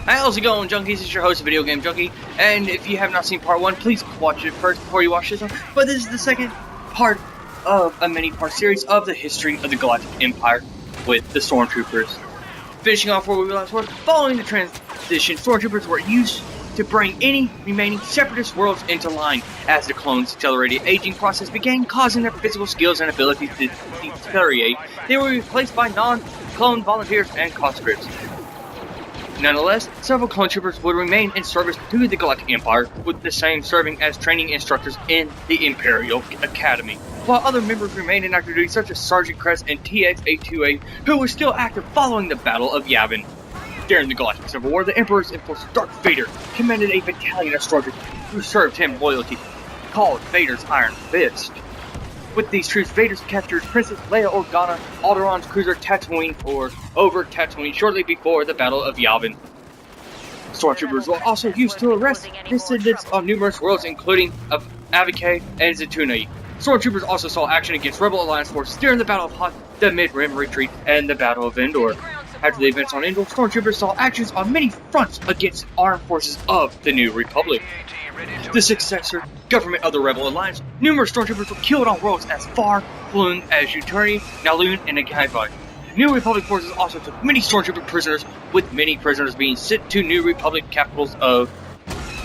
How's it going, junkies? It's your host, Video Game Junkie, and if you have not seen part 1, please watch it first before you watch this one. But this is the second part of a many-part series of the history of the Galactic Empire with the Stormtroopers. Finishing off where we last were, following the transition, Stormtroopers were used to bring any remaining separatist worlds into line. As the clones' accelerated aging process began causing their physical skills and abilities to deteriorate, they were replaced by non-clone volunteers and conscripts. Nonetheless, several clone troopers would remain in service to the Galactic Empire, with the same serving as training instructors in the Imperial Academy, while other members remained in active duty such as Sergeant Crest and TX-828, who were still active following the Battle of Yavin. During the Galactic Civil War, the Emperor's enforcer Darth Vader commanded a battalion of stormtroopers who served him loyalty, called Vader's Iron Fist. With these troops, Vader captured Princess Leia Organa, Alderaan's cruiser Tatooine over Tatooine shortly before the Battle of Yavin. Stormtroopers were also used to arrest dissidents on numerous worlds, including Avike and Zatouni. Stormtroopers also saw action against Rebel Alliance forces during the Battle of Hoth, the Mid-Rim Retreat, and the Battle of Endor. After the events on Endor, Stormtroopers saw actions on many fronts against armed forces of the New Republic. The successor government of the Rebel Alliance, numerous Stormtroopers were killed on worlds as far-flung as Uturi, Naloon, and Agaibai. New Republic forces also took many Stormtrooper prisoners, with many prisoners being sent to New Republic capitals of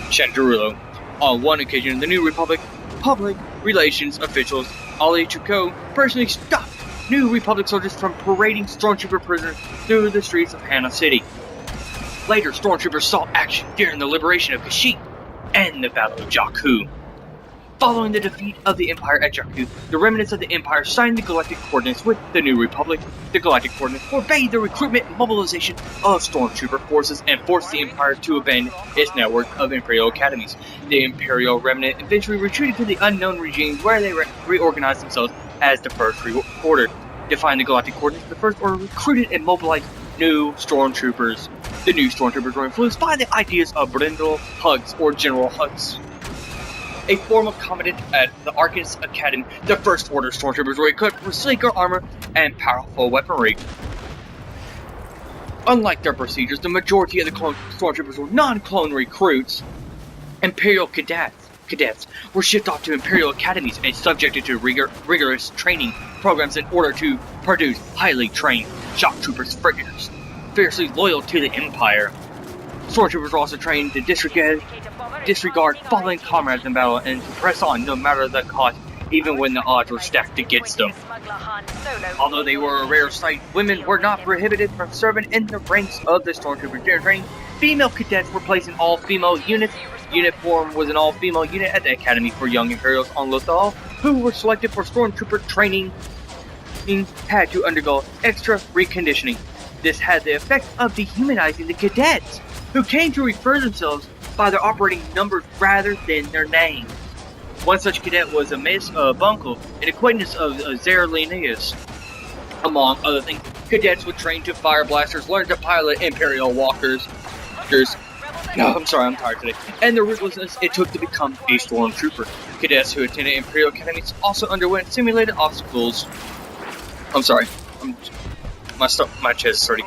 Chandrilo. On one occasion, the New Republic public relations officials, Ali Chuko, personally stopped New Republic soldiers from parading Stormtrooper prisoners through the streets of Hana City. Later, Stormtroopers saw action during the liberation of Kashyyyk and the Battle of Jakku. Following the defeat of the Empire at Jakku, the remnants of the Empire signed the Galactic Coordinates with the New Republic. The Galactic Coordinates forbade the recruitment and mobilization of Stormtrooper forces and forced the Empire to abandon its network of Imperial Academies. The Imperial remnant eventually retreated to the Unknown Regime, where they reorganized themselves as the First Order. Defying the Galactic Coordinates, the First Order recruited and mobilized new Stormtroopers. The new Stormtroopers were influenced by the ideas of Brendel Hux, or General Hux, a former commandant at the Arcanist Academy. The First Order Stormtroopers were equipped with sleeker armor and powerful weaponry. Unlike their procedures, the majority of the clone Stormtroopers were non-clone recruits. Imperial cadets were shipped off to Imperial Academies and subjected to rigorous training programs in order to produce highly trained shock troopers fiercely loyal to the Empire. Stormtroopers were also trained to disregard fallen comrades in battle and to press on no matter the cost, even when the odds were stacked against them. Although they were a rare sight, women were not prohibited from serving in the ranks of the Stormtroopers during training. Female cadets were placed in all-female units. Uniform was an all-female unit at the Academy for Young Imperials on Lothal, who were selected for Stormtrooper training had to undergo extra reconditioning. This had the effect of dehumanizing the cadets, who came to refer themselves by their operating numbers rather than their names. One such cadet was a Miss Bunkel, an acquaintance of Zer Linnaeus. Among other things, cadets would train to fire blasters, learn to pilot Imperial walkers. I'm tired today. And the ruthlessness it took to become a Stormtrooper. Cadets who attended Imperial Academies also underwent simulated obstacles. My chest is hurting.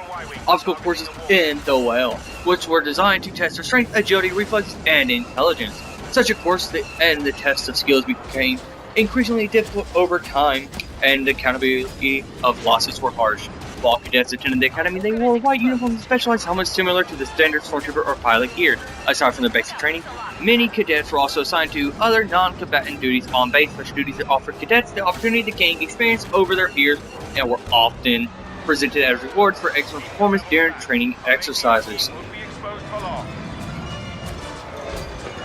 Obstacle courses in the well, which were designed to test their strength, agility, reflexes, and intelligence. Such a course and the test of skills became increasingly difficult over time, and the accountability of losses were harsh. While cadets attended the academy, they wore white uniforms and specialized helmets similar to the standard Stormtrooper or pilot gear. Aside from their basic training, many cadets were also assigned to other non-combatant duties on base. Such duties that offered cadets the opportunity to gain experience over their peers and were often presented as rewards for excellent performance during training exercises.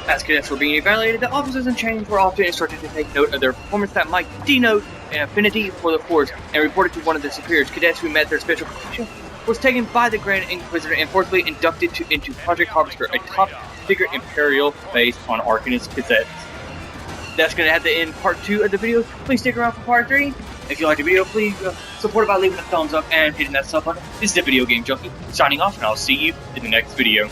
As cadets were being evaluated, the officers in training were often instructed to take note of their performance that might denote an affinity for the Force, and reported to one of their superiors. Cadets who met their special protection was taken by the Grand Inquisitor and forcibly inducted into Project Harvester, a top-secret Imperial base on Arcanist cassettes. That's going to have to end part 2 of the video. Please stick around for part 3. If you liked the video, please support it by leaving a thumbs up and hitting that sub button. This is the Video Game Junkie, signing off, and I'll see you in the next video.